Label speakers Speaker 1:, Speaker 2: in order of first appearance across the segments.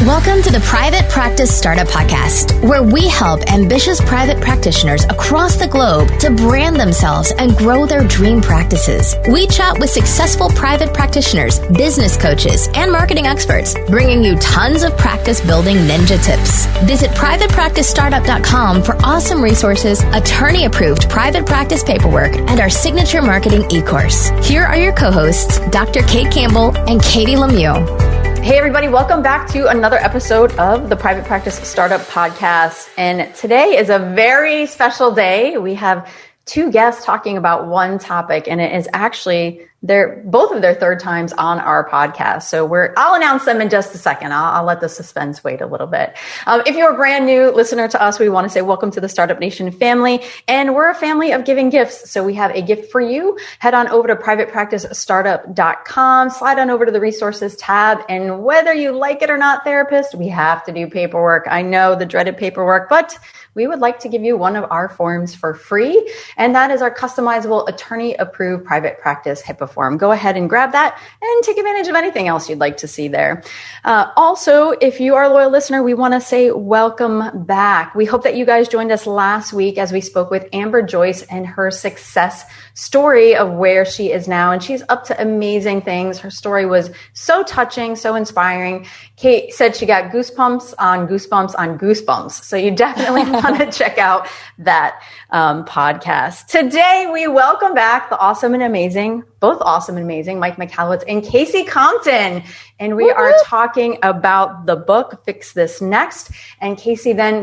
Speaker 1: Welcome to the Private Practice Startup Podcast, where we help ambitious private practitioners across the globe to brand themselves and grow their dream practices. We chat with successful private practitioners, business coaches, and marketing experts, bringing you tons of practice building ninja tips. Visit privatepracticestartup.com for awesome resources, attorney-approved private practice paperwork, and our signature marketing e-course. Here are your co-hosts, Dr. Kate Campbell and Katie Lemieux.
Speaker 2: Hey everybody, welcome back to another episode of the Private Practice Startup Podcast. And today is a very special day. We have two guests talking about one topic, and it is actually both of their third times on our podcast. So I'll announce them in just a second. I'll let the suspense wait a little bit. If you're a brand new listener to us, we want to say welcome to the Startup Nation family. And we're a family of giving gifts. So we have a gift for you. Head on over to privatepracticestartup.com, slide on over to the resources tab. And whether you like it or not, therapist, we have to do paperwork. I know, the dreaded paperwork, but we would like to give you one of our forms for free. And that is our customizable attorney-approved private practice HIPAA form. Go ahead and grab that and take advantage of anything else you'd like to see there. Also, if you are a loyal listener, we want to say welcome back. We hope that you guys joined us last week as we spoke with Amber Joyce and her success story of where she is now. And she's up to amazing things. Her story was so touching, so inspiring. Kate said she got goosebumps on goosebumps on goosebumps. So you definitely want to check out that podcast. Today, we welcome back the awesome and amazing, both awesome and amazing, Mike McAllowitz and Kasey Compton. And we are talking about the book, Fix This Next. And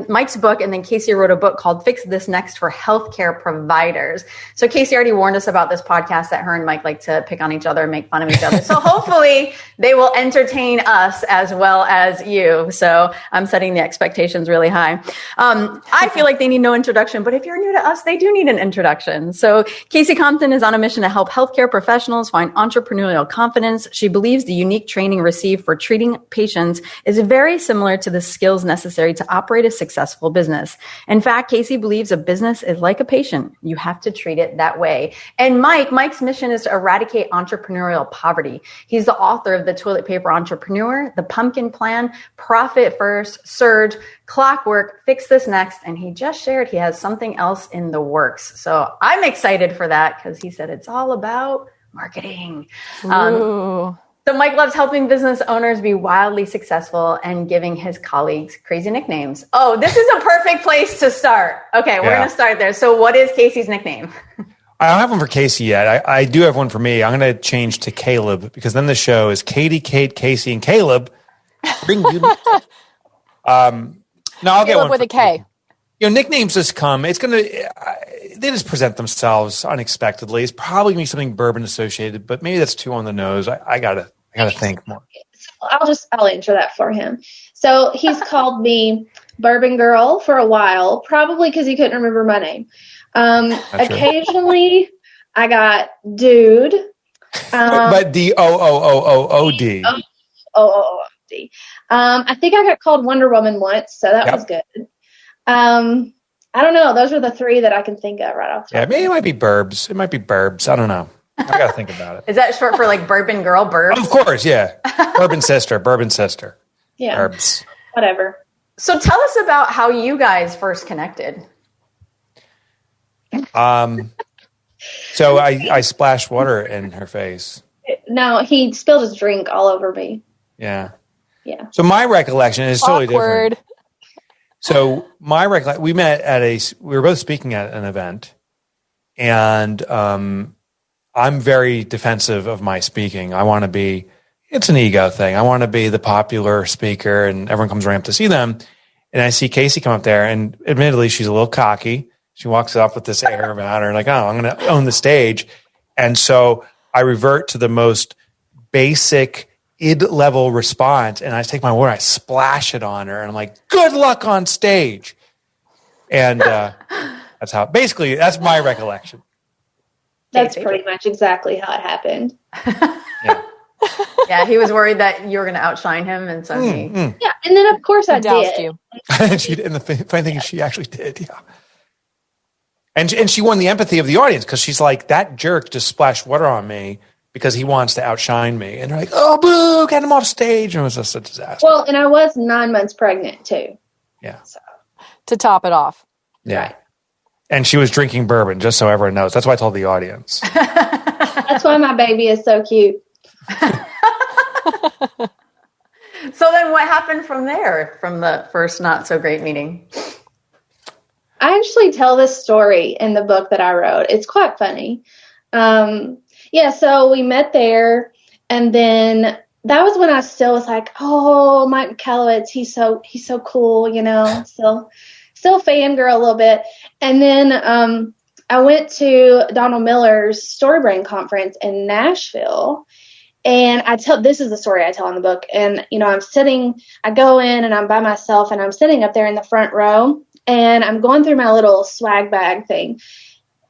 Speaker 2: Mike's book, and then Kasey wrote a book called Fix This Next for Healthcare Providers. So Kasey already warned us about this podcast that her and Mike like to pick on each other and make fun of each other. So hopefully they will entertain us as well as you. So I'm setting the expectations really high. I feel like they need no introduction, but if you're new to us, they do need an introduction. So Kasey Compton is on a mission to help healthcare professionals find entrepreneurial confidence. She believes the unique training received for treating patients is very similar to the skills necessary to operate a successful business. In fact, Kasey believes a business is like a patient. You have to treat it that way. And Mike's mission is to eradicate entrepreneurial poverty. He's the author of The Toilet Paper Entrepreneur, The Pumpkin Plan, Profit First, Surge, Clockwork, Fix This Next, and he just shared he has something else in the works. So I'm excited for that because he said it's all about marketing. So Mike loves helping business owners be wildly successful and giving his colleagues crazy nicknames. Oh, this is a perfect place to start. Okay, we're going to start there. So what is Kasey's nickname?
Speaker 3: I don't have one for Kasey yet. I do have one for me. I'm going to change to Caleb because then the show is Katie, Kate, Kasey, and Caleb. Bring you. No, I'll get one
Speaker 4: with a K.
Speaker 3: Nicknames just come. It's going to. They just present themselves unexpectedly. It's probably going to be something bourbon associated, but maybe that's too on the nose. I gotta think more.
Speaker 5: So I'll answer that for him. So he's called me Bourbon Girl for a while, probably because he couldn't remember my name. Occasionally, I got Dude.
Speaker 3: But D-O-O-O-O-O-D.
Speaker 5: O-O-O-O-D. I think I got called Wonder Woman once, so that was good. I don't know. Those are the three that I can think of right off the top.
Speaker 3: Yeah, maybe it might be Burbs. I don't know. I got to think about it.
Speaker 2: Is that short for like Bourbon Girl, Burbs?
Speaker 3: Of course, yeah. Bourbon sister.
Speaker 5: Yeah.
Speaker 3: Burbs.
Speaker 5: Whatever.
Speaker 2: So tell us about how you guys first connected.
Speaker 3: So I splashed water in her face.
Speaker 5: No, he spilled his drink all over me.
Speaker 3: Yeah.
Speaker 5: Yeah.
Speaker 3: So my recollection is totally
Speaker 4: Awkward.
Speaker 3: different. So we met we were both speaking at an event, and I'm very defensive of my speaking. It's an ego thing. I want to be the popular speaker and everyone comes around to see them. And I see Kasey come up there, and admittedly, she's a little cocky. She walks up with this air about her, like, oh, I'm going to own the stage. And so I revert to the most basic id level response, and I take my water, I splash it on her, and I'm like, good luck on stage. And that's my recollection.
Speaker 5: That's pretty much exactly how it happened.
Speaker 3: Yeah.
Speaker 2: Yeah, he was worried that you were going to outshine him, and so he...
Speaker 5: Yeah, and then of course I
Speaker 4: doused
Speaker 5: did.
Speaker 4: You.
Speaker 3: And the funny thing is she actually did, yeah. And she won the empathy of the audience because she's like, that jerk just splashed water on me. because he wants to outshine me. And they're like, oh, boo, get him off stage. And it was just a disaster.
Speaker 5: Well, and I was 9 months pregnant too.
Speaker 3: Yeah.
Speaker 5: So.
Speaker 4: To top it off.
Speaker 3: Yeah.
Speaker 5: Right.
Speaker 3: And she was drinking bourbon, just so everyone knows. That's why I told the audience.
Speaker 5: That's why my baby is so cute.
Speaker 2: So then what happened from there, from the first not so great meeting?
Speaker 5: I actually tell this story in the book that I wrote. It's quite funny. So we met there, and then that was when I still was like, oh, Mike Michalowicz, he's so cool, still fangirl a little bit. And then I went to Donald Miller's Storybrain conference in Nashville. And this is the story I tell in the book. And, I go in and I'm by myself and I'm sitting up there in the front row and I'm going through my little swag bag thing.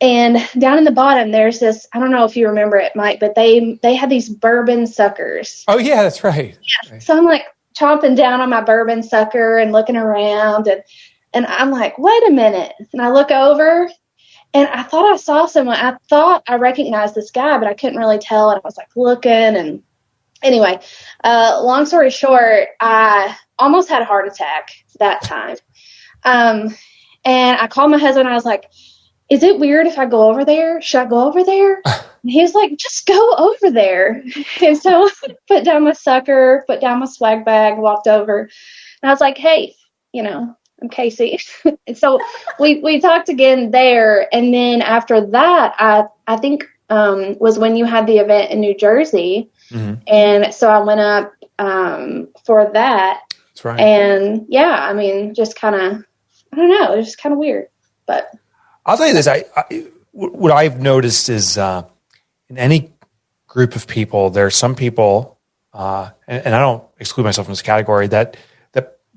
Speaker 5: And down in the bottom, there's this, I don't know if you remember it, Mike, but they had these bourbon suckers.
Speaker 3: Oh, yeah, that's right.
Speaker 5: Yeah. So I'm like chomping down on my bourbon sucker and looking around and I'm like, wait a minute. And I look over and I thought I saw someone. I thought I recognized this guy, but I couldn't really tell. And I was like looking. And anyway, long story short, I almost had a heart attack that time. And I called my husband. I was like, is it weird if I go over there? Should I go over there? And he was like, just go over there. And so I put down my sucker, put down my swag bag, walked over. And I was like, hey, I'm Kasey. And so we talked again there. And then after that, I think was when you had the event in New Jersey. Mm-hmm. And so I went up for that.
Speaker 3: That's right.
Speaker 5: And just kind of, I don't know, it was just kind of weird. But
Speaker 3: I'll tell you this, what I've noticed is in any group of people, there are some people, and I don't exclude myself from this category, that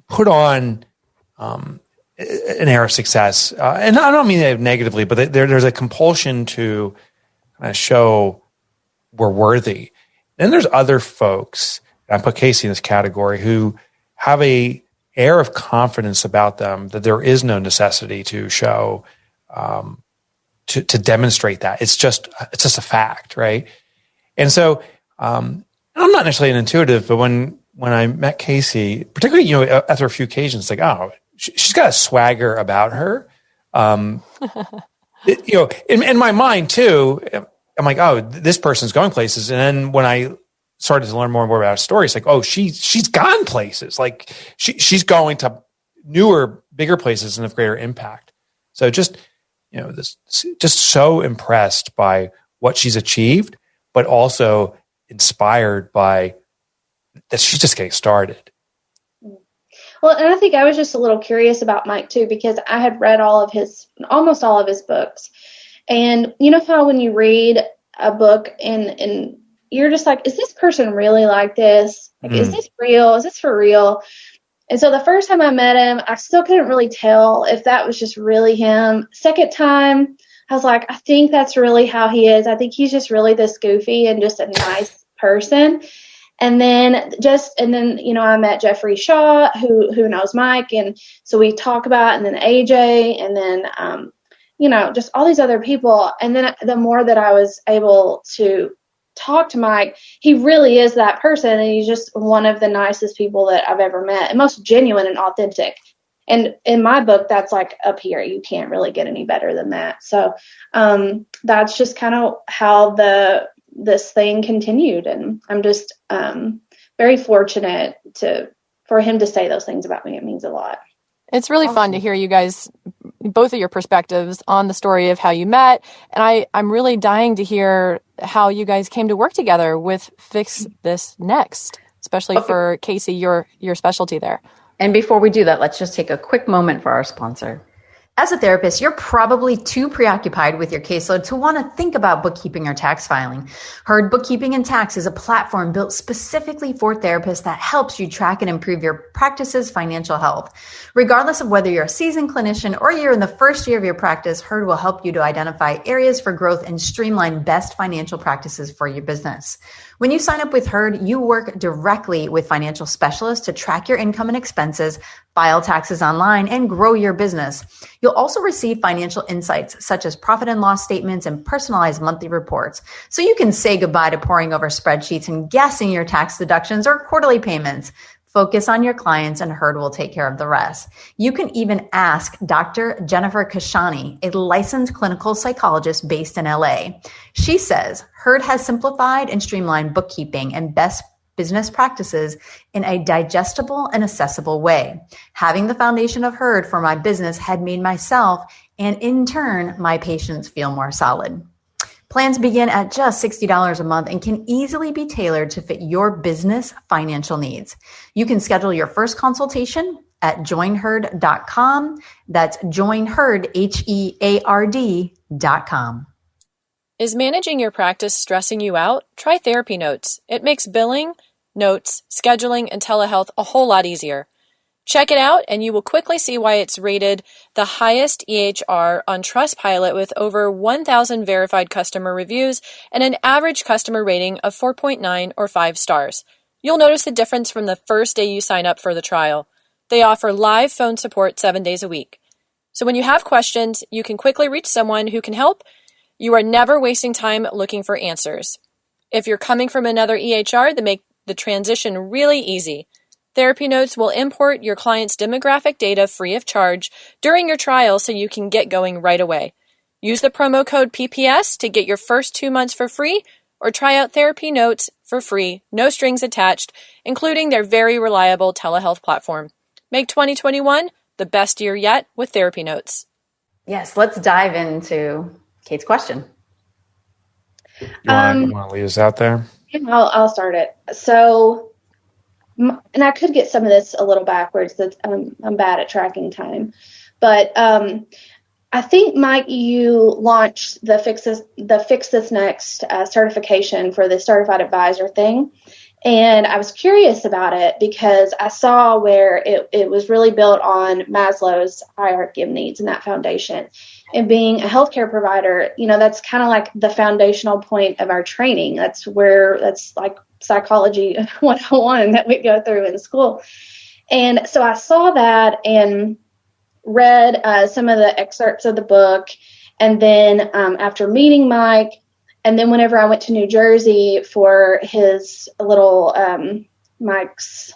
Speaker 3: put on an air of success. And I don't mean that negatively, but there's a compulsion to kind of show we're worthy. Then there's other folks, and I put Kasey in this category, who have a air of confidence about them that there is no necessity to show, to demonstrate that. It's just a fact, right? And so I'm not necessarily an intuitive, but when I met Kasey, particularly, after a few occasions, like, oh, she's got a swagger about her. In my mind too, I'm like, oh, this person's going places. And then when I started to learn more and more about her story, it's like, oh, she's gone places. Like she's going to newer, bigger places and of greater impact. So just so impressed by what she's achieved, but also inspired by that she's just getting started.
Speaker 5: Well, and I think I was just a little curious about Mike too, because I had read almost all of his books. And you know how when you read a book and you're just like, is this person really like this? Like, is this real? Is this for real? And so the first time I met him, I still couldn't really tell if that was just really him. Second time, I was like, I think that's really how he is. I think he's just really this goofy and just a nice person. And then I met Jeffrey Shaw, who knows Mike. And so we talk about, and then AJ, and then, just all these other people. And then the more that I was able to talk to Mike, he really is that person. And he's just one of the nicest people that I've ever met, and most genuine and authentic. And in my book, that's like up here. You can't really get any better than that. So that's just kind of how this thing continued. And I'm just very fortunate for him to say those things about me. It means a lot.
Speaker 4: It's really fun to hear you guys, both of your perspectives on the story of how you met. And I'm really dying to hear how you guys came to work together with Fix This Next, especially for Kasey, your specialty there.
Speaker 2: And before we do that, let's just take a quick moment for our sponsor. As a therapist, you're probably too preoccupied with your caseload to want to think about bookkeeping or tax filing. Herd Bookkeeping and Tax is a platform built specifically for therapists that helps you track and improve your practice's financial health. Regardless of whether you're a seasoned clinician or you're in the first year of your practice, Herd will help you to identify areas for growth and streamline best financial practices for your business. When you sign up with Herd, you work directly with financial specialists to track your income and expenses, file taxes online, and grow your business. You'll also receive financial insights such as profit and loss statements and personalized monthly reports, so you can say goodbye to poring over spreadsheets and guessing your tax deductions or quarterly payments. Focus on your clients and Herd will take care of the rest. You can even ask Dr. Jennifer Kashani, a licensed clinical psychologist based in LA. She says Herd has simplified and streamlined bookkeeping and best business practices in a digestible and accessible way. Having the foundation of Herd for my business had made myself and in turn my patients feel more solid. Plans begin at just $60 a month and can easily be tailored to fit your business financial needs. You can schedule your first consultation at joinherd.com. That's joinherd, HEARD.com.
Speaker 4: Is managing your practice stressing you out? Try Therapy Notes. It makes billing, notes, scheduling, and telehealth a whole lot easier. Check it out, and you will quickly see why it's rated the highest EHR on Trustpilot with over 1,000 verified customer reviews and an average customer rating of 4.9 or 5 stars. You'll notice a difference from the first day you sign up for the trial. They offer live phone support 7 days a week. So when you have questions, you can quickly reach someone who can help. You are never wasting time looking for answers. If you're coming from another EHR, they make the transition really easy. Therapy Notes will import your client's demographic data free of charge during your trial so you can get going right away. Use the promo code PPS to get your first 2 months for free, or try out Therapy Notes for free, no strings attached, including their very reliable telehealth platform. Make 2021 the best year yet with Therapy Notes.
Speaker 2: Yes, let's dive into Kate's question.
Speaker 3: You want to lead us out there?
Speaker 5: I'll start it. So, and I could get some of this a little backwards. I'm bad at tracking time, but I think, Mike, you launched the Fix This Next certification for the certified advisor thing, and I was curious about it because I saw where it was really built on Maslow's hierarchy of needs and that foundation. And being a healthcare provider, that's kind of like the foundational point of our training. That's like psychology 101 that we go through in school. And so I saw that and read some of the excerpts of the book. And then after meeting Mike, and then whenever I went to New Jersey for his little Mike's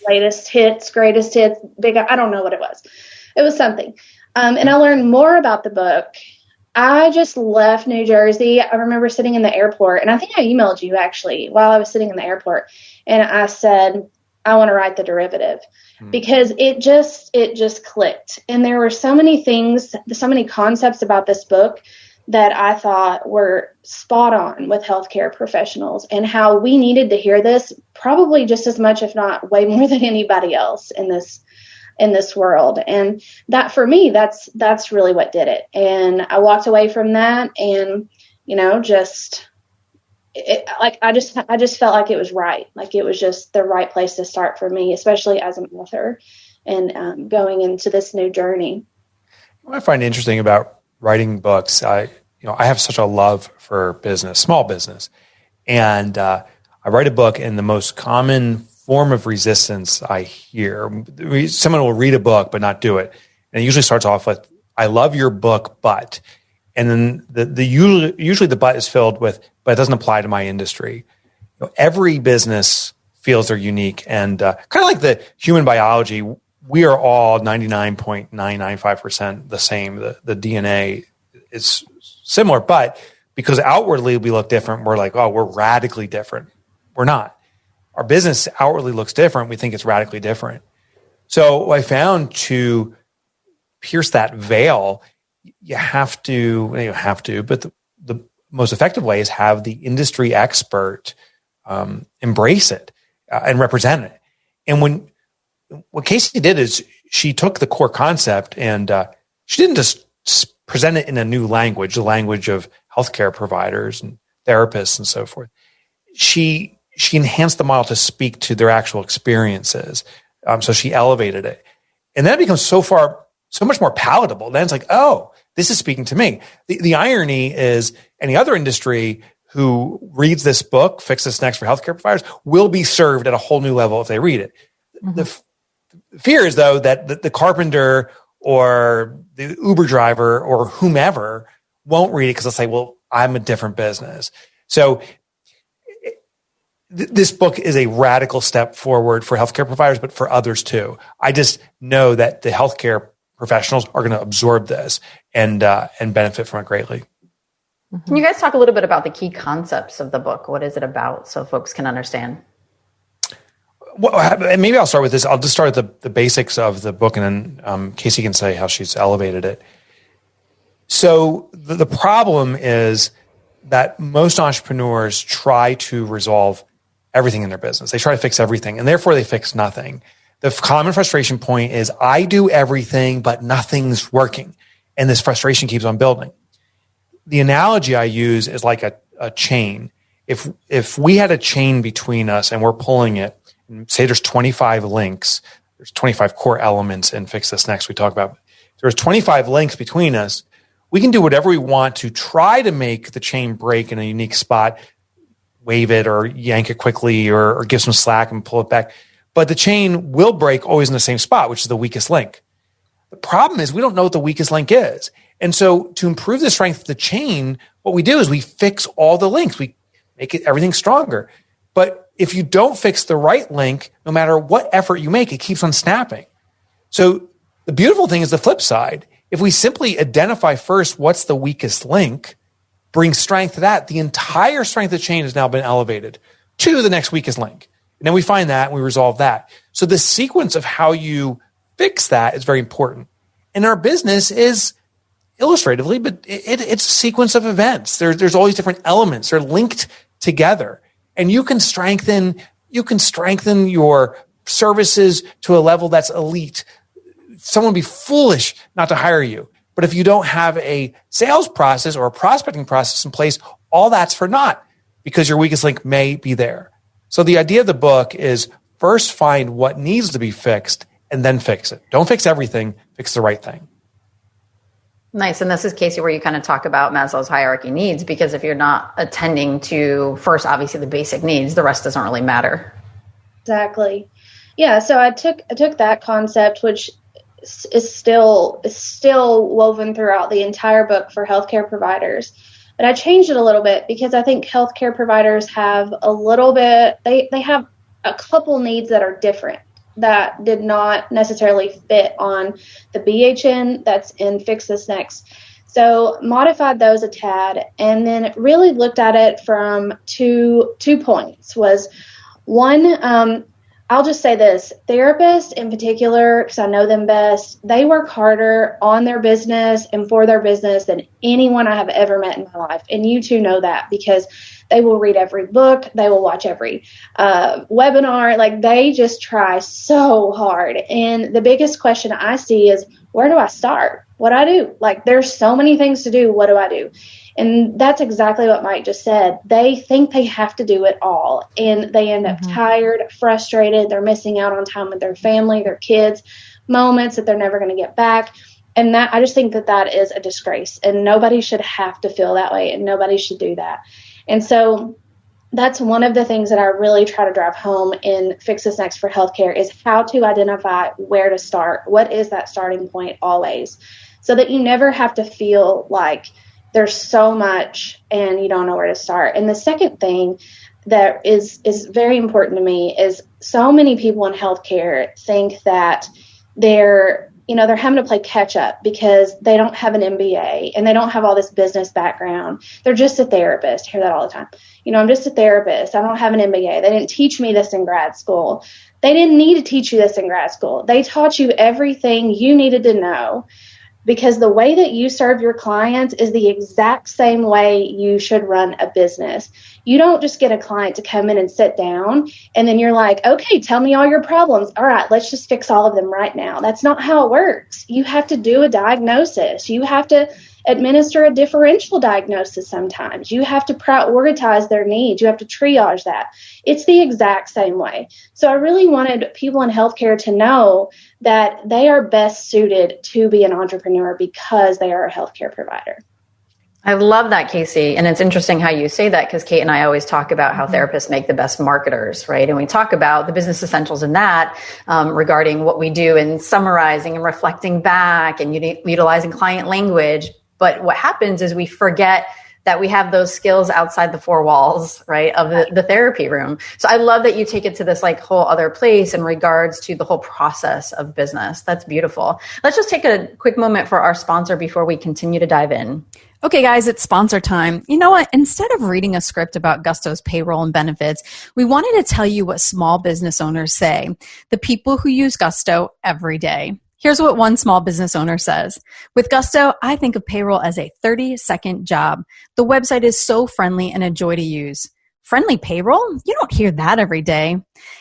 Speaker 5: greatest hits, I don't know what it was. It was something. And I learned more about the book. I just left New Jersey. I remember sitting in the airport, and I think I emailed you actually while I was sitting in the airport, and I said, I want to write the derivative because it just clicked. And there were so many things, so many concepts about this book that I thought were spot on with healthcare professionals and how we needed to hear this probably just as much, if not way more than anybody else in this world. And that, for me, that's really what did it. And I walked away from that and, I just felt like it was right. Like it was just the right place to start for me, especially as an author and going into this new journey.
Speaker 3: What I find interesting about writing books, I have such a love for business, small business. And I write a book, and the most common form of resistance I hear, someone will read a book but not do it, and it usually starts off with, "I love your book, but," and then usually the but is filled with, "But it doesn't apply to my industry." Every business feels they're unique, and kind of like the human biology, we are all 99.995% the same. The DNA is similar, but because outwardly we look different, we're like, oh, we're radically different. We're not. Our business outwardly looks different. We think it's radically different. So I found to pierce that veil, but the most effective way is have the industry expert embrace it and represent it. And what Kasey did is she took the core concept and she didn't just present it in a new language, the language of healthcare providers and therapists and so forth. She enhanced the model to speak to their actual experiences. So she elevated it. And then it becomes so much more palatable. Then it's like, oh, this is speaking to me. The irony is any other industry who reads this book, Fix This Next for Healthcare Providers, will be served at a whole new level if they read it. Mm-hmm. The fear is, though, that the carpenter or the Uber driver or whomever won't read it because they'll say, well, I'm a different business. So this book is a radical step forward for healthcare providers, but for others too. I just know that the healthcare professionals are going to absorb this and benefit from it greatly.
Speaker 2: Can you guys talk a little bit about the key concepts of the book? What is it about so folks can understand?
Speaker 3: Well, maybe I'll start with this. I'll just start with the basics of the book, and then Kasey can say how she's elevated it. So the problem is that most entrepreneurs try to resolve everything in their business. They try to fix everything, and therefore they fix nothing. The common frustration point is, I do everything, but nothing's working. And this frustration keeps on building. The analogy I use is like a chain. If we had a chain between us and we're pulling it, and say there's 25 links, there's 25 core elements in Fix This Next we talk about. If there's 25 links between us, we can do whatever we want to try to make the chain break in a unique spot, wave it or yank it quickly or give some slack and pull it back. But the chain will break always in the same spot, which is the weakest link. The problem is we don't know what the weakest link is. And so to improve the strength of the chain, what we do is we fix all the links. We make everything stronger. But if you don't fix the right link, no matter what effort you make, it keeps on snapping. So the beautiful thing is the flip side. If we simply identify first what's the weakest link, bring strength to that, the entire strength of the chain has now been elevated to the next weakest link. And then we find that and we resolve that. So the sequence of how you fix that is very important. And our business is illustratively, but it's a sequence of events. There's all these different elements. They're linked together. And you can strengthen your services to a level that's elite. Someone would be foolish not to hire you. But if you don't have a sales process or a prospecting process in place, all that's for naught because your weakest link may be there. So the idea of the book is first find what needs to be fixed and then fix it. Don't fix everything, fix the right thing.
Speaker 2: Nice. And this is, Kasey, where you kind of talk about Maslow's hierarchy needs, because if you're not attending to first, obviously the basic needs, the rest doesn't really matter.
Speaker 5: Exactly. Yeah. So I took that concept, which is still woven throughout the entire book for healthcare providers. But I changed it a little bit because I think healthcare providers have a little bit, they have a couple needs that are different that did not necessarily fit on the BHN that's in Fix This Next. So modified those a tad and then really looked at it from two points. Was one, I'll just say this, therapists in particular, because I know them best, they work harder on their business and for their business than anyone I have ever met in my life. And you two know that because they will read every book, they will watch every webinar, like they just try so hard. And the biggest question I see is, where do I start? What do I do? Like there's so many things to do. What do I do? And that's exactly what Mike just said. They think they have to do it all, and they end up tired, frustrated. They're missing out on time with their family, their kids, moments that they're never going to get back. And that I just think that is a disgrace, and nobody should have to feel that way, and nobody should do that. And so that's one of the things that I really try to drive home in Fix This Next for Healthcare is how to identify where to start. What is that starting point always, so that you never have to feel like there's so much and you don't know where to start. And the second thing that is very important to me is so many people in healthcare think that they're having to play catch up because they don't have an MBA and they don't have all this business background. They're just a therapist. I hear that all the time. I'm just a therapist. I don't have an MBA. They didn't teach me this in grad school. They didn't need to teach you this in grad school. They taught you everything you needed to know, because the way that you serve your clients is the exact same way you should run a business. You don't just get a client to come in and sit down and then you're like, okay, tell me all your problems. All right, let's just fix all of them right now. That's not how it works. You have to do a diagnosis. You have to administer a differential diagnosis sometimes. You have to prioritize their needs. You have to triage that. It's the exact same way. So I really wanted people in healthcare to know that they are best suited to be an entrepreneur because they are a healthcare provider.
Speaker 2: I love that, Kasey. And it's interesting how you say that, because Kate and I always talk about how therapists make the best marketers, right? And we talk about the business essentials in that regarding what we do in summarizing and reflecting back and utilizing client language. But what happens is we forget that we have those skills outside the four walls, right, of the therapy room. So I love that you take it to this like whole other place in regards to the whole process of business. That's beautiful. Let's just take a quick moment for our sponsor before we continue to dive in.
Speaker 6: Okay, guys, it's sponsor time. You know what? Instead of reading a script about Gusto's payroll and benefits, we wanted to tell you what small business owners say, the people who use Gusto every day. Here's what one small business owner says. With Gusto, I think of payroll as a 30-second job. The website is so friendly and a joy to use. Friendly payroll? You don't hear that every day.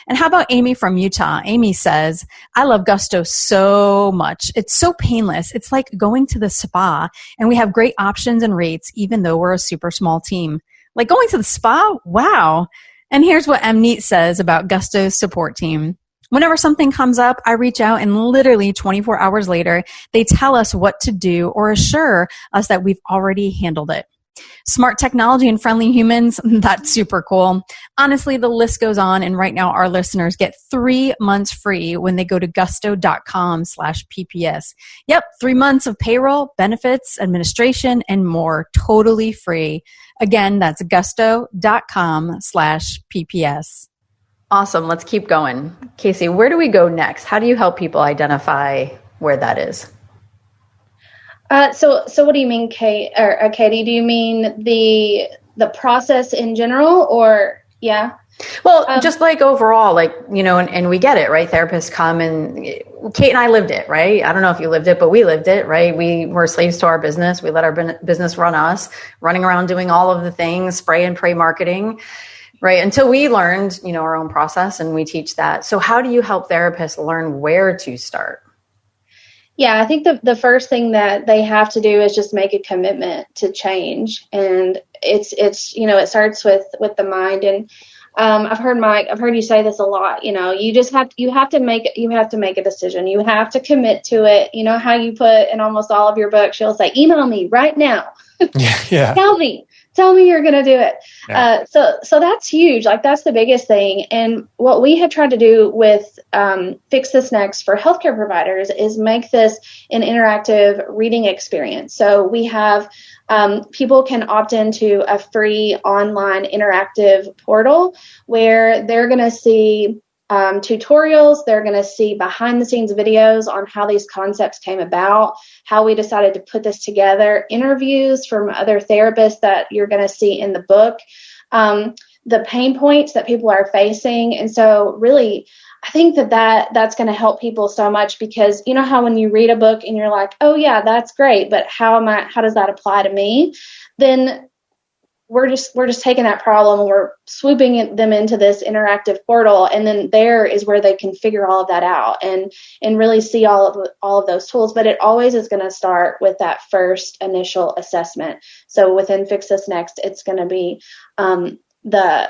Speaker 6: And how about Amy from Utah? Amy says, I love Gusto so much. It's so painless. It's like going to the spa, and we have great options and rates even though we're a super small team. Like going to the spa? Wow. And here's what Mneet says about Gusto's support team. Whenever something comes up, I reach out and literally 24 hours later, they tell us what to do or assure us that we've already handled it. Smart technology and friendly humans, that's super cool. Honestly, the list goes on, and right now our listeners get 3 months free when they go to gusto.com/PPS. Yep, 3 months of payroll, benefits, administration, and more, totally free. Again, that's gusto.com/PPS.
Speaker 2: Awesome. Let's keep going. Kasey, where do we go next? How do you help people identify where that is?
Speaker 5: So what do you mean, Kate or Katie? Do you mean the process in general, or yeah?
Speaker 2: Well, just like overall, like, you know, and we get it, right? Therapists come, and Kate and I lived it, right? I don't know if you lived it, but we lived it, right? We were slaves to our business. We let our business run us, running around doing all of the things, spray and pray marketing, right? Until we learned, you know, our own process, and we teach that. So how do you help therapists learn where to start?
Speaker 5: Yeah, I think the first thing that they have to do is just make a commitment to change. And it's you know, it starts with the mind. And I've heard you say this a lot, you know, you have to make a decision. You have to commit to it. You know how you put in almost all of your books, you'll say, email me right now.
Speaker 3: Yeah.
Speaker 5: Tell me you're going to do it.
Speaker 3: Yeah.
Speaker 5: So that's huge. Like, that's the biggest thing. And what we have tried to do with Fix This Next for healthcare providers is make this an interactive reading experience. So we have people can opt into a free online interactive portal where they're going to see tutorials. They're going to see behind the scenes videos on how these concepts came about, how we decided to put this together, interviews from other therapists that you're going to see in the book, the pain points that people are facing. And so really, I think that's going to help people so much, because you know how when you read a book and you're like, oh yeah, that's great, but how does that apply to me? Then we're just taking that problem and we're swooping them into this interactive portal, and then there is where they can figure all of that out and really see all of those tools. But it always is going to start with that first initial assessment. So within Fix This Next, it's going to be the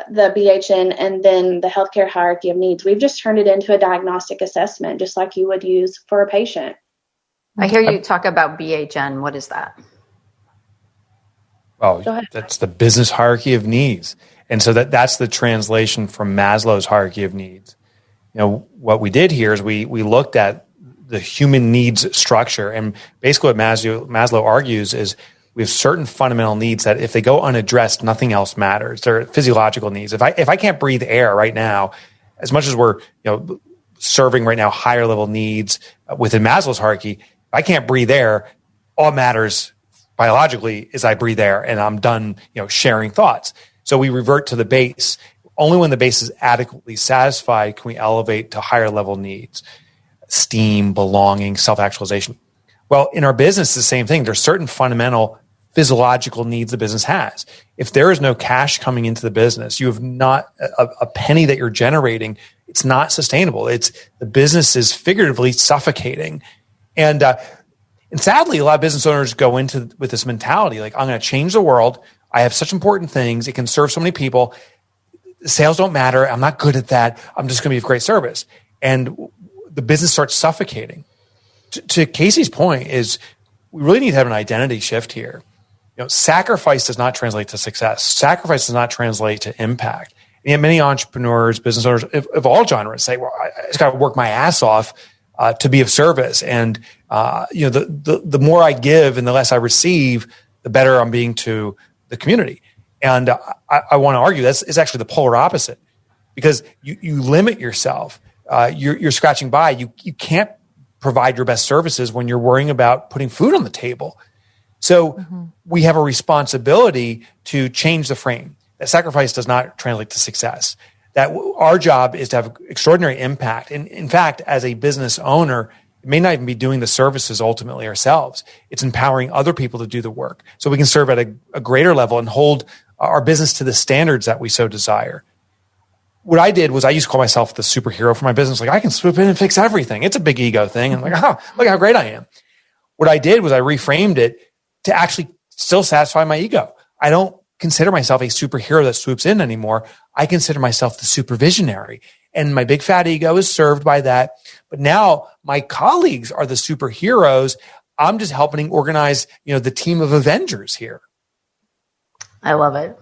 Speaker 5: BHN and then the healthcare hierarchy of needs. We've just turned it into a diagnostic assessment, just like you would use for a patient.
Speaker 2: I hear you talk about BHN. What is that?
Speaker 3: Oh, that's the business hierarchy of needs. And so that's the translation from Maslow's hierarchy of needs. You know, what we did here is we looked at the human needs structure. And basically what Maslow argues is we have certain fundamental needs that if they go unaddressed, nothing else matters. They're physiological needs. If I can't breathe air right now, as much as we're, you know, serving right now higher level needs within Maslow's hierarchy, if I can't breathe air, all matters biologically is I breathe air and I'm done, you know, sharing thoughts. So we revert to the base. Only when the base is adequately satisfied can we elevate to higher level needs, esteem, belonging, self-actualization. Well, in our business, it's the same thing. There's certain fundamental physiological needs the business has. If there is no cash coming into the business, you have not a penny that you're generating, it's not sustainable. The business is figuratively suffocating. And sadly, a lot of business owners go into with this mentality, like, I'm going to change the world. I have such important things. It can serve so many people. Sales don't matter. I'm not good at that. I'm just going to be of great service. And the business starts suffocating. To Kasey's point is we really need to have an identity shift here. sacrifice does not translate to success. Sacrifice does not translate to impact. And yet many entrepreneurs, business owners of all genres say, well, I just got to work my ass off to be of service. And, the more I give and the less I receive, the better I'm being to the community. And I want to argue that's actually the polar opposite, because you limit yourself. You're scratching by. You can't provide your best services when you're worrying about putting food on the table. So we have a responsibility to change the frame. That sacrifice does not translate to success. That our job is to have extraordinary impact. And in fact, as a business owner, it may not even be doing the services ultimately ourselves. It's empowering other people to do the work so we can serve at a greater level and hold our business to the standards that we so desire. What I did was I used to call myself the superhero for my business. Like, I can swoop in and fix everything. It's a big ego thing. And I'm like, look how great I am. What I did was I reframed it to actually still satisfy my ego. I don't consider myself a superhero that swoops in anymore. I consider myself the supervisionary. And my big fat ego is served by that. But now my colleagues are the superheroes. I'm just helping organize, the team of Avengers here.
Speaker 2: I love it.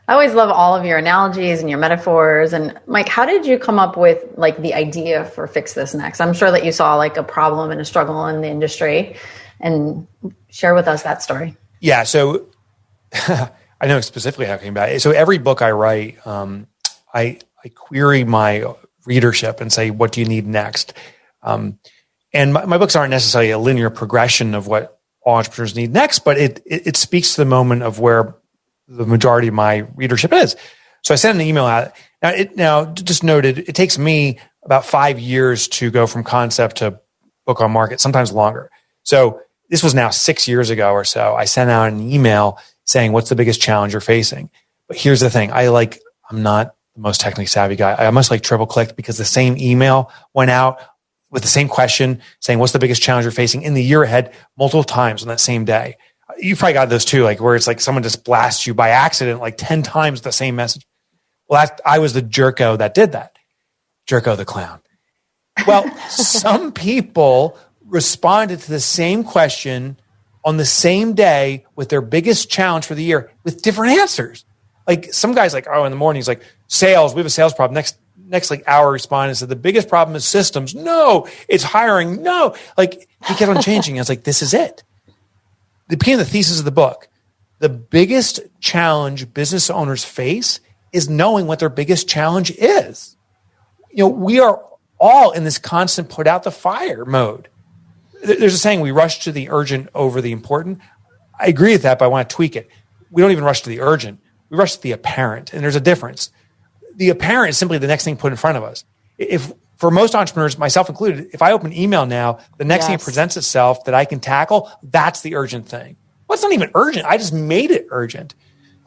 Speaker 2: I always love all of your analogies and your metaphors. And Mike, how did you come up with the idea for Fix This Next? I'm sure that you saw a problem and a struggle in the industry, and share with us that story.
Speaker 3: Yeah. So I know specifically how it came about. So every book I write, I query my readership and say, what do you need next? And my books aren't necessarily a linear progression of what all entrepreneurs need next, but it speaks to the moment of where the majority of my readership is. So I sent an email out. Now, just noted, it takes me about 5 years to go from concept to book on market, sometimes longer. So this was now 6 years ago or so. I sent out an email saying, what's the biggest challenge you're facing? But here's the thing. I'm not the most technically savvy guy. I almost triple clicked because the same email went out with the same question saying, what's the biggest challenge you're facing in the year ahead, multiple times on that same day. You probably got those too, where it's someone just blasts you by accident 10 times the same message. Well, I was the jerko that did that. Jerko the clown. Well, some people responded to the same question on the same day with their biggest challenge for the year with different answers. Some guy's in the morning, he's sales, we have a sales problem. Next hour responded and said, the biggest problem is systems. No, it's hiring. No. He kept on changing. I was this is it. It became the thesis of the book. The biggest challenge business owners face is knowing what their biggest challenge is. We are all in this constant put out the fire mode. There's a saying, we rush to the urgent over the important. I agree with that, but I want to tweak it. We don't even rush to the urgent. We rush to the apparent, and there's a difference. The apparent is simply the next thing put in front of us. If for most entrepreneurs, myself included, if I open email now, the next thing that presents itself that I can tackle, that's the urgent thing. Well, it's not even urgent. I just made it urgent.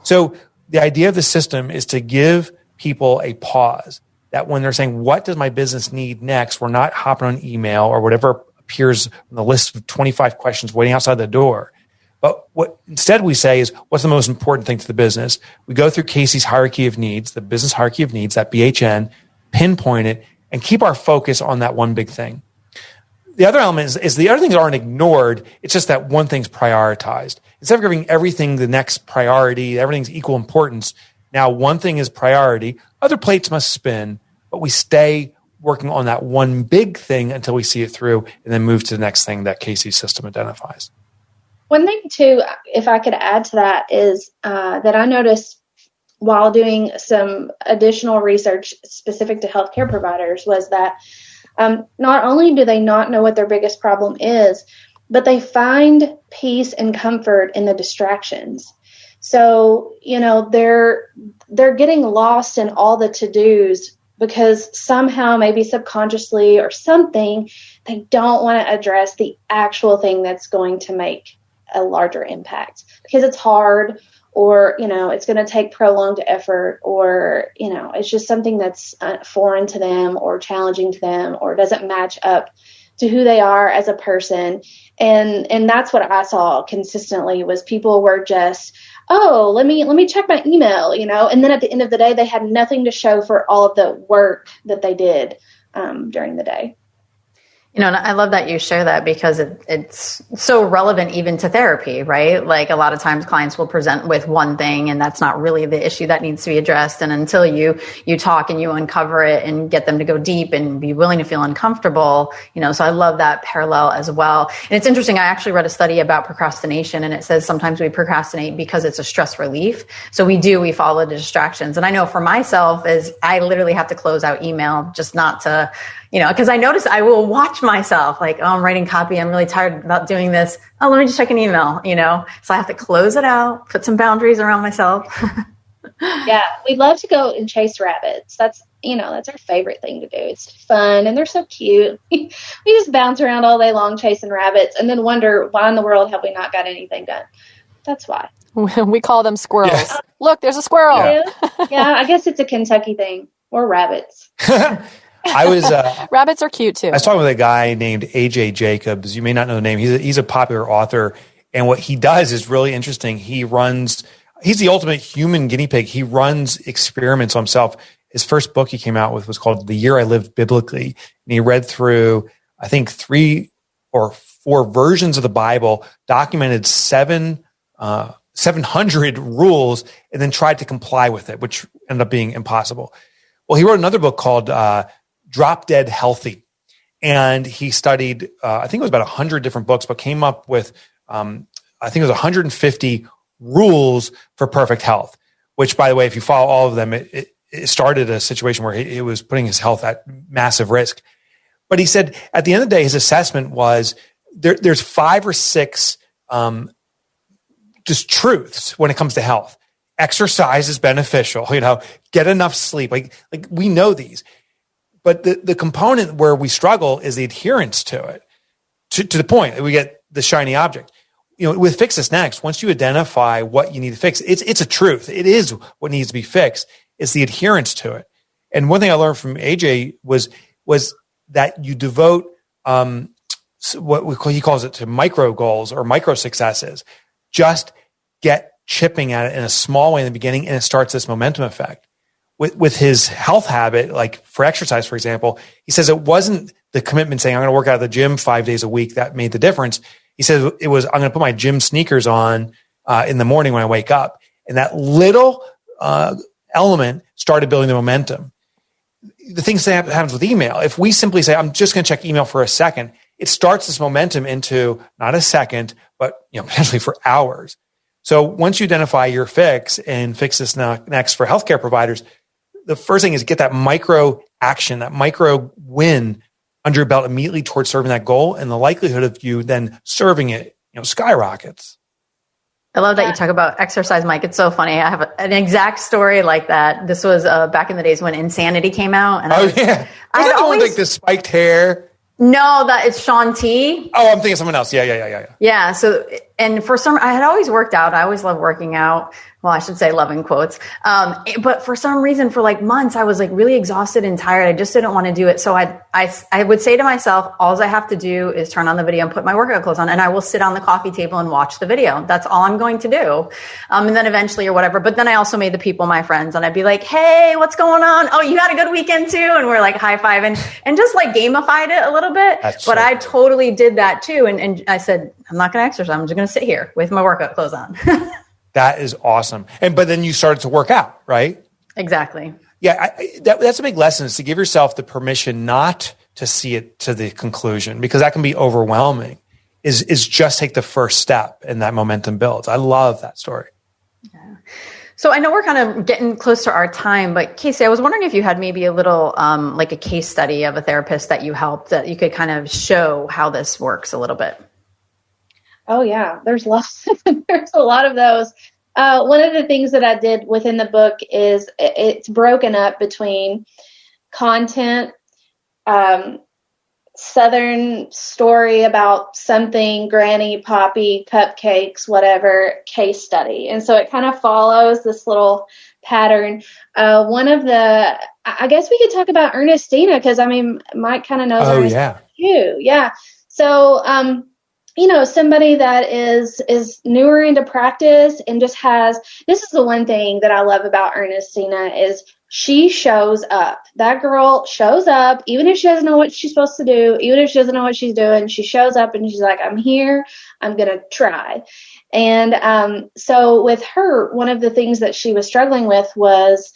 Speaker 3: So the idea of the system is to give people a pause, that when they're saying, what does my business need next? We're not hopping on email or whatever appears on the list of 25 questions waiting outside the door. But what instead we say is, what's the most important thing to the business? We go through Kasey's hierarchy of needs, the business hierarchy of needs, that BHN, pinpoint it, and keep our focus on that one big thing. The other element is the other things aren't ignored. It's just that one thing's prioritized. Instead of giving everything the next priority, everything's equal importance. Now one thing is priority. Other plates must spin, but we stay working on that one big thing until we see it through and then move to the next thing that Kasey's system identifies.
Speaker 5: One thing too, if I could add to that, is that I noticed while doing some additional research specific to healthcare providers was that not only do they not know what their biggest problem is, but they find peace and comfort in the distractions. So, they're getting lost in all the to-dos because somehow, maybe subconsciously or something, they don't want to address the actual thing that's going to make a larger impact because it's hard, or, it's going to take prolonged effort, or, it's just something that's foreign to them or challenging to them or doesn't match up to who they are as a person. And that's what I saw consistently was people were just, oh, let me check my email, and then at the end of the day, they had nothing to show for all of the work that they did during the day.
Speaker 2: And I love that you share that because it's so relevant even to therapy, right? Like a lot of times clients will present with one thing and that's not really the issue that needs to be addressed. And until you talk and you uncover it and get them to go deep and be willing to feel uncomfortable, so I love that parallel as well. And it's interesting. I actually read a study about procrastination and it says sometimes we procrastinate because it's a stress relief. So we follow the distractions. And I know for myself is I literally have to close out email just not to, because I notice I will watch myself like, oh, I'm writing copy. I'm really tired about doing this. Oh, let me just check an email, so I have to close it out, put some boundaries around myself.
Speaker 5: Yeah. We love to go and chase rabbits. That's our favorite thing to do. It's fun and they're so cute. We just bounce around all day long chasing rabbits and then wonder why in the world have we not got anything done? That's why.
Speaker 4: We call them squirrels.
Speaker 3: Yes.
Speaker 4: Look, there's a squirrel.
Speaker 5: Yeah, I guess it's a Kentucky thing or rabbits.
Speaker 3: I was
Speaker 4: Rabbits are cute too.
Speaker 3: I was talking with a guy named AJ Jacobs. You may not know the name. He's a popular author, and what he does is really interesting. He's the ultimate human guinea pig. He runs experiments on himself. His first book he came out with was called The Year I Lived Biblically, and he read through I think 3 or 4 versions of the Bible, documented 700 rules, and then tried to comply with it, which ended up being impossible. Well, he wrote another book called Drop Dead Healthy. And he studied, I think it was about 100 different books, but came up with, I think it was 150 rules for perfect health, which, by the way, if you follow all of them, it started a situation where he was putting his health at massive risk. But he said at the end of the day, his assessment was there's 5 or 6 just truths when it comes to health. Exercise is beneficial, get enough sleep. Like we know these. But the component where we struggle is the adherence to it, to the point that we get the shiny object. With Fix This Next, once you identify what you need to fix, it's a truth. It is what needs to be fixed. It's the adherence to it. And one thing I learned from AJ was that you devote he calls it to micro goals or micro successes. Just get chipping at it in a small way in the beginning, and it starts this momentum effect. With his health habit, like for exercise, for example, he says it wasn't the commitment saying, I'm going to work out at the gym 5 days a week that made the difference. He says it was, I'm going to put my gym sneakers on in the morning when I wake up. And that little element started building the momentum. The thing that happens with email, if we simply say, I'm just going to check email for a second, it starts this momentum into not a second, but potentially for hours. So once you identify your fix and Fix This Next for healthcare providers, the first thing is get that micro action, that micro win under your belt immediately towards serving that goal, and the likelihood of you then serving it, skyrockets.
Speaker 2: I love that you talk about exercise, Mike. It's so funny. I have an exact story like that. This was back in the days when Insanity came out. And
Speaker 3: Was that the one with like the spiked hair?
Speaker 2: No, it's Shaun T.
Speaker 3: Oh, I'm thinking of someone else. Yeah.
Speaker 2: Yeah. So, and I had always worked out. I always loved working out. Well, I should say love in quotes. But for some reason, for like months, I was like really exhausted and tired. I just didn't want to do it. So I would say to myself, all I have to do is turn on the video and put my workout clothes on, and I will sit on the coffee table and watch the video. That's all I'm going to do. And then eventually or whatever. But then I also made the people my friends, and I'd be like, hey, what's going on? Oh, you had a good weekend too? And we're like high-fiving and just like gamified it a little bit. I totally did that too. And I said, I'm not going to exercise. I'm just going to sit here with my workout clothes on.
Speaker 3: That is awesome. But then you started to work out, right?
Speaker 2: Exactly.
Speaker 3: Yeah, that's a big lesson, is to give yourself the permission not to see it to the conclusion, because that can be overwhelming, is just take the first step and that momentum builds. I love that story.
Speaker 2: Yeah. So I know we're kind of getting close to our time, but Kasey, I was wondering if you had maybe a little like a case study of a therapist that you helped that you could kind of show how this works a little bit.
Speaker 5: Oh yeah, there's lots. There's a lot of those. One of the things that I did within the book is it's broken up between content, Southern story about something, granny, poppy, cupcakes, whatever, case study. And so it kind of follows this little pattern. I guess we could talk about Ernestina, because Mike kind of knows Ernestina too. Yeah. So, somebody that is newer into practice and just this is the one thing that I love about Ernestina is she shows up. That girl shows up, even if she doesn't know what she's supposed to do, even if she doesn't know what she's doing, she shows up and she's like, I'm here, I'm going to try. And so with her, one of the things that she was struggling with was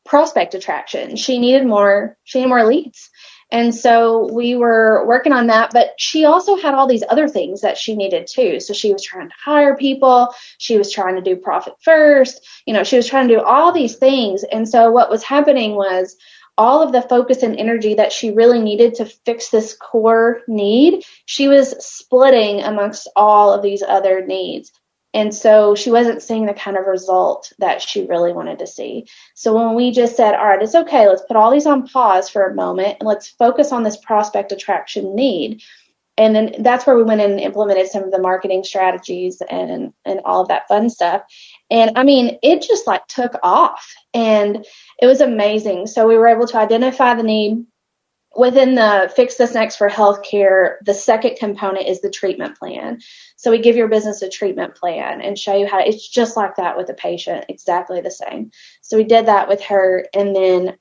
Speaker 5: prospect attraction. She needed more leads. And so we were working on that, but she also had all these other things that she needed too. So she was trying to hire people. She was trying to do profit first. She was trying to do all these things. And so what was happening was all of the focus and energy that she really needed to fix this core need, she was splitting amongst all of these other needs. And so she wasn't seeing the kind of result that she really wanted to see. So when we just said, all right, it's okay, let's put all these on pause for a moment and let's focus on this prospect attraction need. And then that's where we went in and implemented some of the marketing strategies and all of that fun stuff. And I mean, it just like took off and it was amazing. So we were able to identify the need. Within the Fix This Next for Healthcare, the second component is the treatment plan. So we give your business a treatment plan and show you how it's just like that with the patient, exactly the same. So we did that with her. And then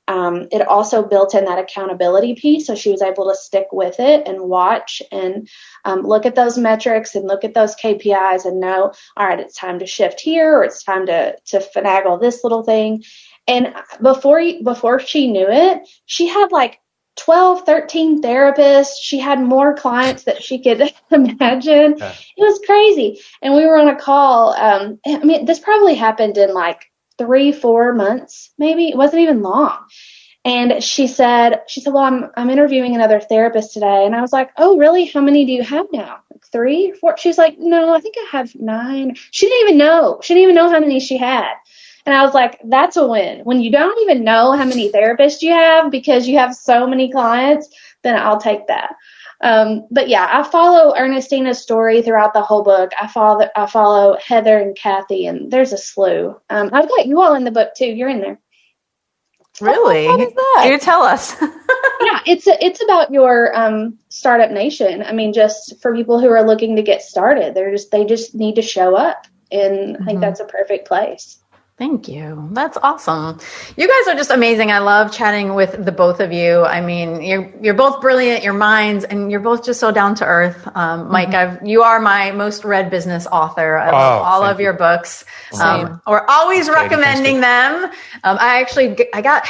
Speaker 5: it also built in that accountability piece. So she was able to stick with it and watch and look at those metrics and look at those KPIs and know, all right, it's time to shift here or it's time to finagle this little thing. And before she knew it, she had like 12, 13 therapists. She had more clients that she could imagine. Yeah. It was crazy. And we were on a call. I mean, this probably happened in like 3-4 months, maybe. It wasn't even long. And she said, well, I'm interviewing another therapist today. And I was like, oh, really? How many do you have now? Like 3, 4? She's like, no, I think I have 9. She didn't even know. She didn't even know how many she had. And I was like, that's a win. When you don't even know how many therapists you have because you have so many clients, then I'll take that. But yeah, I follow Ernestina's story throughout the whole book. I follow Heather and Kathy, and there's a slew. I've got you all in the book too. You're in there.
Speaker 2: Really?
Speaker 4: What is that?
Speaker 2: You tell us.
Speaker 5: Yeah, it's about your startup nation. I mean, just for people who are looking to get started, they just need to show up, and I think that's a perfect place.
Speaker 2: Thank you. That's awesome. You guys are just amazing. I love chatting with the both of you. I mean, you're both brilliant, your minds, and you're both just so down to earth. Mike, you are my most read business author. I love all of your books. We're always recommending them. I got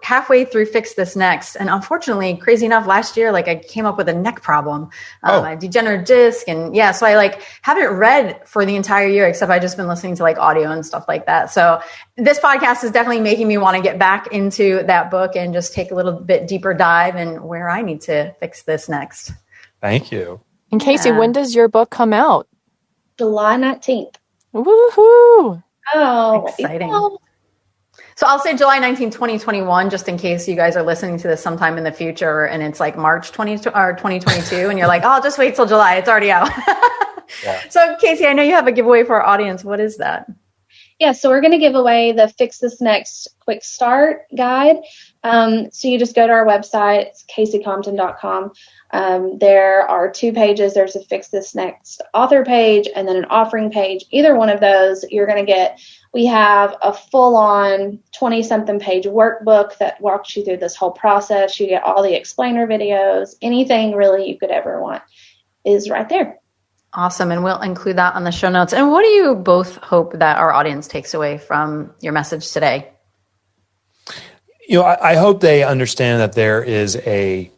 Speaker 2: halfway through Fix This Next. And unfortunately, crazy enough, last year, I came up with a neck problem. I had degenerative disc. And so I haven't read for the entire year, except I just been listening to audio and stuff like that. So this podcast is definitely making me want to get back into that book and just take a little bit deeper dive in where I need to fix this next.
Speaker 3: Thank you.
Speaker 4: And Kasey, when does your book come out?
Speaker 5: July 19th.
Speaker 4: Woohoo!
Speaker 5: Oh,
Speaker 2: exciting. So I'll say July 19, 2021, just in case you guys are listening to this sometime in the future and it's March 2022 and you're like, oh, I'll just wait till July. It's already out.
Speaker 3: Yeah.
Speaker 2: So Kasey, I know you have a giveaway for our audience. What is that?
Speaker 5: Yeah, so we're going to give away the Fix This Next Quick Start Guide. So you just go to our website, it's KaseyCompton.com. There are 2 pages. There's a Fix This Next author page and then an offering page. Either one of those, you're going to get. We have a full-on 20-something page workbook that walks you through this whole process. You get all the explainer videos. Anything really you could ever want is right there.
Speaker 2: Awesome. And we'll include that on the show notes. And what do you both hope that our audience takes away from your message today?
Speaker 3: I hope they understand that there is a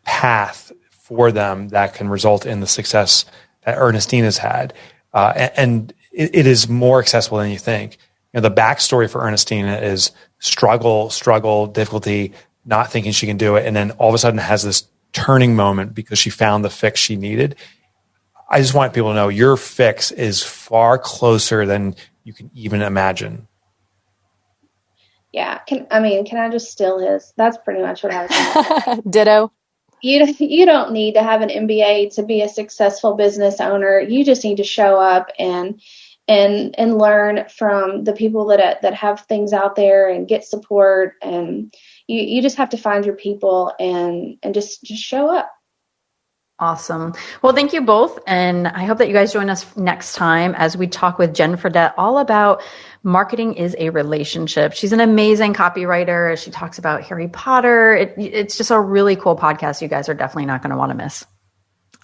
Speaker 3: path for them that can result in the success that Ernestina's had. And it is more accessible than you think. The backstory for Ernestina is struggle, difficulty, not thinking she can do it. And then all of a sudden has this turning moment because she found the fix she needed. I just want people to know your fix is far closer than you can even imagine.
Speaker 5: Yeah. Can I just steal his? That's pretty much what I was saying.
Speaker 4: Ditto.
Speaker 5: You don't need to have an MBA to be a successful business owner. You just need to show up and learn from the people that have things out there and get support. And you just have to find your people and just show up.
Speaker 2: Awesome. Well, thank you both. And I hope that you guys join us next time as we talk with Jen Fredette all about marketing is a relationship. She's an amazing copywriter. She talks about Harry Potter. It's just a really cool podcast you guys are definitely not going to want to miss.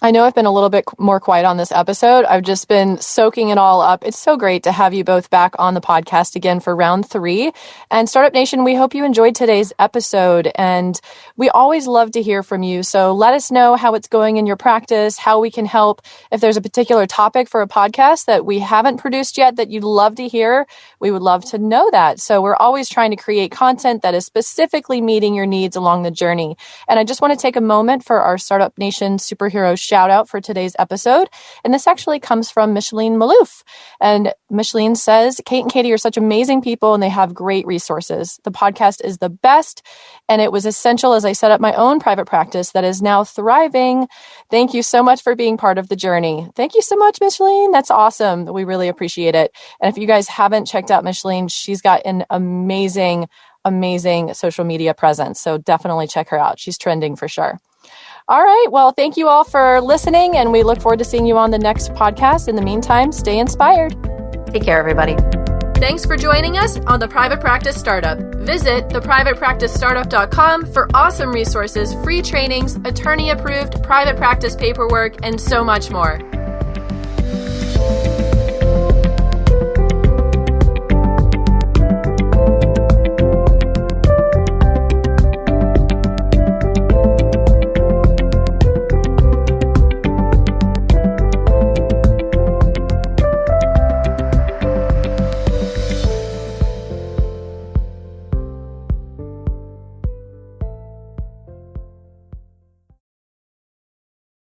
Speaker 4: I know I've been a little bit more quiet on this episode. I've just been soaking it all up. It's so great to have you both back on the podcast again for round 3. And Startup Nation, we hope you enjoyed today's episode. And we always love to hear from you. So let us know how it's going in your practice, how we can help. If there's a particular topic for a podcast that we haven't produced yet that you'd love to hear, we would love to know that. So we're always trying to create content that is specifically meeting your needs along the journey. And I just want to take a moment for our Startup Nation superhero shout out for today's episode. And this actually comes from Micheline Malouf. And Micheline says, Kate and Katie are such amazing people and they have great resources. The podcast is the best. And it was essential as I set up my own private practice that is now thriving. Thank you so much for being part of the journey. Thank you so much, Micheline. That's awesome. We really appreciate it. And if you guys haven't checked out Micheline, she's got an amazing social media presence. So definitely check her out. She's trending for sure. All right. Well, thank you all for listening, and we look forward to seeing you on the next podcast. In the meantime, stay inspired.
Speaker 2: Take care, everybody.
Speaker 4: Thanks for joining us on The Private Practice Startup. Visit theprivatepracticestartup.com for awesome resources, free trainings, attorney-approved private practice paperwork, and so much more.